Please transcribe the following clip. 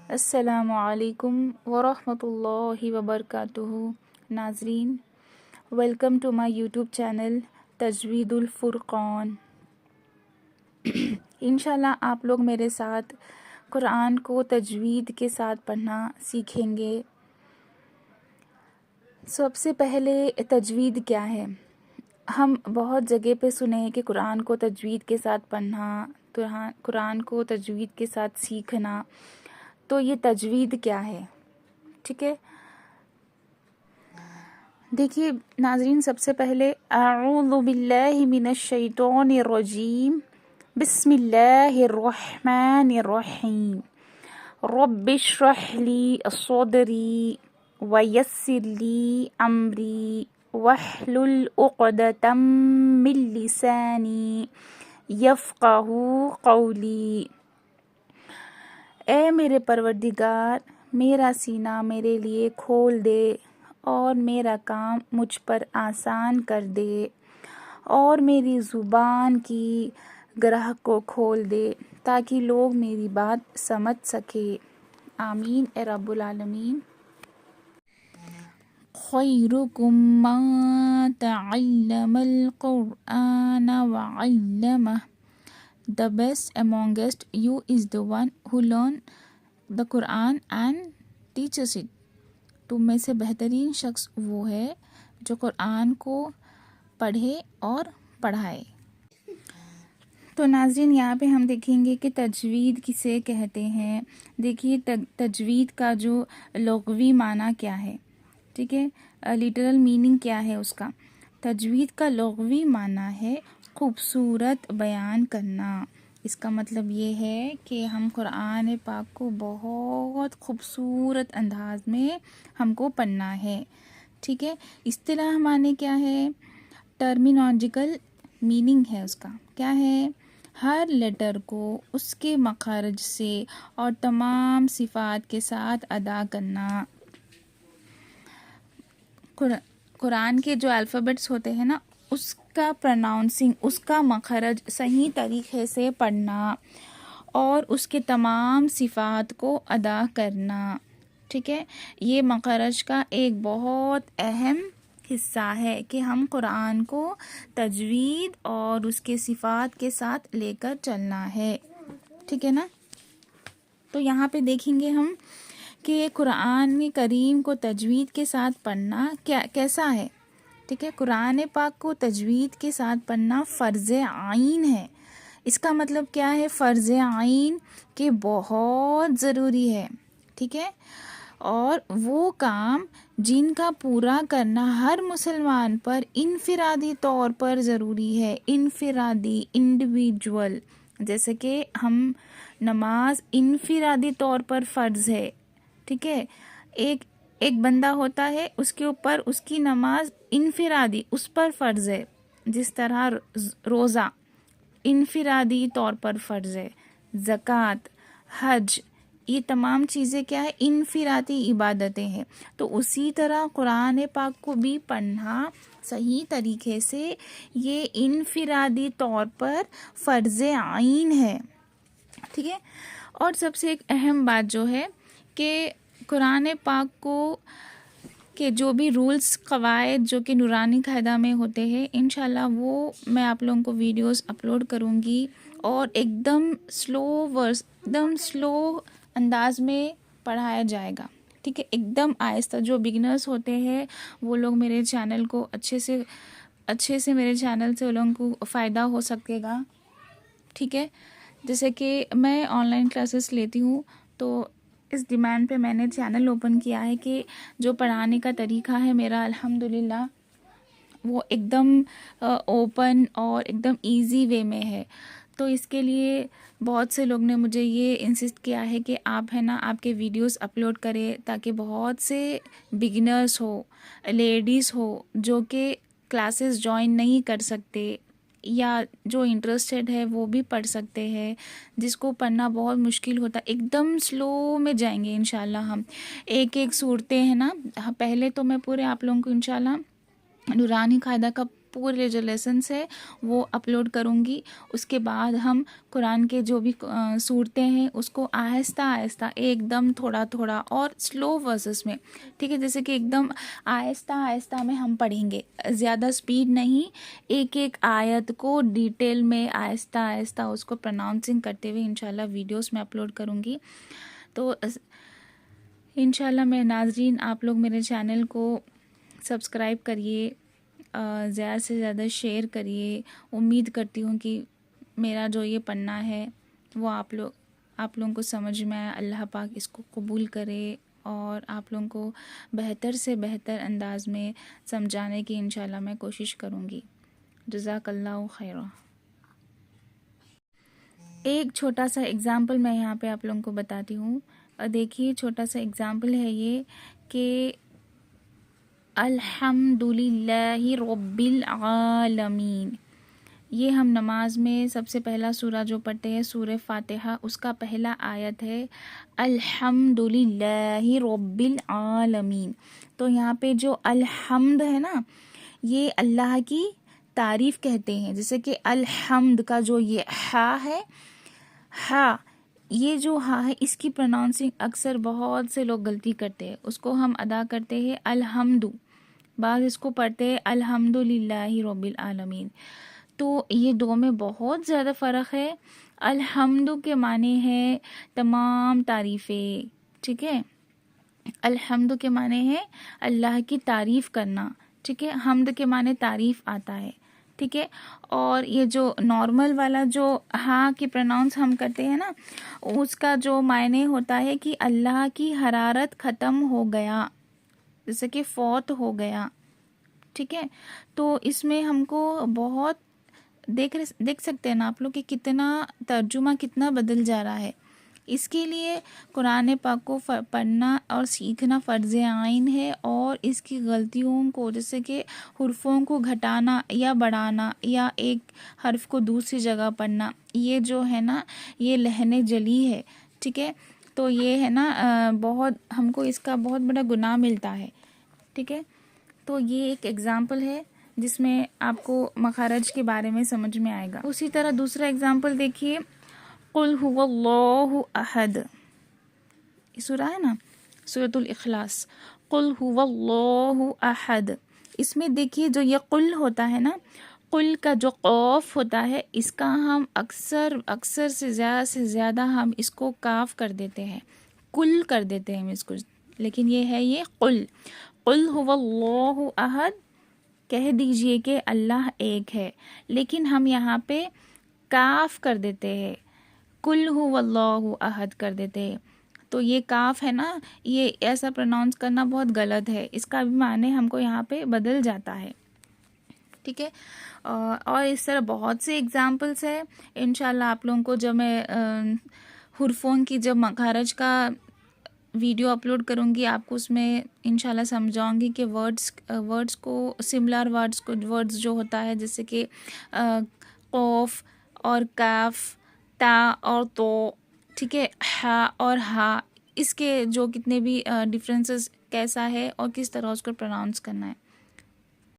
السلام علیکم ورحمۃ اللہ وبرکاتہ. ناظرین، welcome to my YouTube channel Tajweed Al-Furqan. انشاءاللہ آپ لوگ میرے ساتھ قرآن کو تجوید کے ساتھ پڑھنا سیکھیں گے. سب سے پہلے تجوید کیا ہے؟ ہم بہت جگہ پہ سنے ہیں کہ قرآن کو تجوید کے ساتھ پڑھنا، قرآن کو تجوید کے ساتھ سیکھنا. تو یہ تجوید کیا ہے؟ ٹھیک ہے، دیکھیے ناظرین، سب سے پہلے اعوذ باللہ من الشیطان الرجیم، بسم اللہ الرحمن الرحیم. رب اشرح لی صدری ویسر لی امری واحلل عقدۃ من لسانی یفقہوا قولی. اے میرے پروردگار، میرا سینہ میرے لیے کھول دے اور میرا کام مجھ پر آسان کر دے، اور میری زبان کی گرہ کو کھول دے تاکہ لوگ میری بات سمجھ سکے. آمین اے رب العالمین. خیرکم من تعلم القرآن وعلمہ. The best amongst you is the one who learn the Quran and teaches it. تم میں سے بہترین شخص وہ ہے جو قرآن کو پڑھے اور پڑھائے. تو ناظرین، یہاں پہ ہم دیکھیں گے کہ تجوید کسے کہتے ہیں. دیکھیے تجوید کا جو لغوی معنی کیا ہے، ٹھیک ہے، لٹرل میننگ کیا ہے اس کا. تجوید کا لغوی معنی ہے خوبصورت بیان کرنا. اس کا مطلب یہ ہے کہ ہم قرآن پاک کو بہت خوبصورت انداز میں ہم کو پڑھنا ہے. ٹھیک ہے، اصطلاح معنی کیا ہے؟ ٹرمینالوجیکل میننگ ہے اس کا. کیا ہے؟ ہر لیٹر کو اس کے مخارج سے اور تمام صفات کے ساتھ ادا کرنا. قرآن کے جو الفابیٹس ہوتے ہیں نا، اس کا پروناؤنسنگ، اس کا مخرج صحیح طریقے سے پڑھنا اور اس کے تمام صفات کو ادا کرنا. ٹھیک ہے، یہ مخرج کا ایک بہت اہم حصہ ہے کہ ہم قرآن کو تجوید اور اس کے صفات کے ساتھ لے کر چلنا ہے. ٹھیک ہے نا. تو یہاں پہ دیکھیں گے ہم کہ قرآن کریم کو تجوید کے ساتھ پڑھنا کیسا ہے. ٹھیک ہے، قرآن پاک کو تجوید کے ساتھ پڑھنا فرض عین ہے. اس کا مطلب کیا ہے؟ فرض عین کہ بہت ضروری ہے. ٹھیک ہے، اور وہ کام جن کا پورا کرنا ہر مسلمان پر انفرادی طور پر ضروری ہے. انفرادی، انڈیویجول. جیسے کہ ہم نماز انفرادی طور پر فرض ہے. ٹھیک ہے، ایک بندہ ہوتا ہے، اس کے اوپر اس کی نماز انفرادی اس پر فرض ہے. جس طرح روزہ انفرادی طور پر فرض ہے، زکوٰۃ، حج، یہ تمام چیزیں کیا ہے؟ انفرادی عبادتیں ہیں. تو اسی طرح قرآن پاک کو بھی پڑھنا صحیح طریقے سے یہ انفرادی طور پر فرض عین ہے. ٹھیک ہے، اور سب سے ایک اہم بات جو ہے کہ قرآن پاک کو کہ جو بھی رولز قواعد جو کہ نورانی قاعدہ میں ہوتے ہیں، انشاءاللہ وہ میں آپ لوگوں کو ویڈیوز اپلوڈ کروں گی، اور ایک دم سلو انداز میں پڑھایا جائے گا. ٹھیک ہے، ایک دم آہستہ. جو بگنرز ہوتے ہیں وہ لوگ میرے چینل کو اچھے سے میرے چینل سے ان لوگوں کو فائدہ ہو سکے گا. ٹھیک ہے، جیسے کہ میں آن لائن کلاسز لیتی ہوں، تو اس ڈیمانڈ پہ میں نے چینل اوپن کیا ہے کہ جو پڑھانے کا طریقہ ہے میرا الحمدللہ وہ ایک دم اوپن اور ایک دم ایزی وے میں ہے. تو اس کے لیے بہت سے لوگ نے مجھے یہ انسسٹ کیا ہے کہ آپ ہے نا آپ کے ویڈیوز اپلوڈ کریں، تاکہ بہت سے بگنرز ہو، لیڈیز ہو جو کہ کلاسز جوائن نہیں کر سکتے یا جو انٹرسٹڈ ہے وہ بھی پڑھ سکتے ہیں. جس کو پڑھنا بہت مشکل ہوتا ہے، ایک دم سلو میں جائیں گے انشاءاللہ. ہم ایک صورتیں ہیں نا، پہلے تو میں پورے آپ لوگوں کو انشاءاللہ نورانی قاعدہ کا پورے جو لیسنس ہے وہ اپلوڈ کروں گی. اس کے بعد ہم قرآن کے جو بھی صورتیں ہیں اس کو آہستہ آہستہ ایک دم تھوڑا تھوڑا اور سلو ورسز میں, ٹھیک ہے, جیسے کہ ایک دم آہستہ آہستہ میں ہم پڑھیں گے, زیادہ سپیڈ نہیں, ایک ایک آیت کو ڈیٹیل میں آہستہ آہستہ اس کو پروناؤنسنگ کرتے ہوئے انشاءاللہ ویڈیوز میں اپلوڈ کروں گی. تو انشاءاللہ میرے ناظرین, آپ لوگ میرے چینل کو سبسکرائب کریے, زیادہ سے زیادہ شیئر کریے. امید کرتی ہوں کہ میرا جو یہ پڑھنا ہے وہ آپ لوگوں کو سمجھ میں آئے. اللہ پاک اس کو قبول کرے اور آپ لوگوں کو بہتر سے بہتر انداز میں سمجھانے کی انشاءاللہ میں کوشش کروں گی. جزاک اللہ خیرہ. ایک چھوٹا سا اگزامپل میں یہاں پہ آپ لوگوں کو بتاتی ہوں. دیکھیے چھوٹا سا اگزامپل ہے یہ کہ الحمدللہ رب العالمین, یہ ہم نماز میں سب سے پہلا سورہ جو پڑھتے ہیں سورہ فاتحہ, اس کا پہلا آیت ہے الحمدللہ رب العالمین. تو یہاں پہ جو الحمد ہے نا, یہ اللہ کی تعریف کہتے ہیں. جیسے کہ الحمد کا جو یہ ہا ہے, ہا, یہ جو ہا ہے اس کی پروناؤنسنگ اکثر بہت سے لوگ غلطی کرتے ہیں. اس کو ہم ادا کرتے ہیں الحمد, بعض اس کو پڑھتے ہیں الحمدللہ رب العالمین. تو یہ دو میں بہت زیادہ فرق ہے. الحمد کے معنی ہے تمام تعریفیں, ٹھیک ہے, الحمد کے معنی ہے اللہ کی تعریف کرنا, ٹھیک ہے. حمد کے معنی تعریف آتا ہے, ٹھیک ہے. اور یہ جو نارمل والا جو ہاں کی پروناؤنس ہم کرتے ہیں نا, اس کا جو معنی ہوتا ہے کہ اللہ کی حرارت ختم ہو گیا, جیسے کہ فوت ہو گیا, ٹھیک ہے. تو اس میں ہم کو بہت دیکھ سکتے ہیں نا آپ لوگ کہ کتنا ترجمہ کتنا بدل جا رہا ہے. اس کے لیے قرآن پاک کو پڑھنا اور سیکھنا فرض عین ہے, اور اس کی غلطیوں کو جیسے کہ حرفوں کو گھٹانا یا بڑھانا یا ایک حرف کو دوسری جگہ پڑھنا, یہ جو ہے نا یہ لہن جلی ہے, ٹھیک ہے. تو یہ ہے نا بہت ہم کو اس کا بہت بڑا گناہ ملتا ہے, ٹھیک ہے. تو یہ ایک ایگزامپل ہے جس میں آپ کو مخارج کے بارے میں سمجھ میں آئے گا. اسی طرح دوسرا ایگزامپل دیکھیے, قل هو اللہ احد, یہ سورہ ہے نا سورۃ الاخلاص, قل هو اللہ احد. اس میں دیکھیے جو یہ قل ہوتا ہے نا, قل کا جو قوف ہوتا ہے اس کا ہم اکثر سے زیادہ ہم اس کو کاف کر دیتے ہیں, کل کر دیتے ہیں ہم اس کو, لیکن یہ ہے یہ قل. قل هو اللہ احد, کہہ دیجئے کہ اللہ ایک ہے, لیکن ہم یہاں پہ کاف کر دیتے ہیں, قل هو اللہ احد کر دیتے ہیں. تو یہ کاف ہے نا, یہ ایسا پروناؤنس کرنا بہت غلط ہے, اس کا بھی معنی ہم کو یہاں پہ بدل جاتا ہے, ٹھیک ہے. اور اس طرح بہت سے ایگزامپلس ہیں. انشاءاللہ آپ لوگوں کو جب میں حرفوں کی جب مخارج کا ویڈیو اپلوڈ کروں گی, آپ کو اس میں انشاءاللہ سمجھاؤں گی کہ ورڈز کو سملر ورڈز جو ہوتا ہے, جیسے کہ قوف اور کاف, تا اور تو, ٹھیک ہے, ہا اور ہا, اس کے جو کتنے بھی ڈفرینسز کیسا ہے اور کس طرح اس کو پروناؤنس کرنا ہے.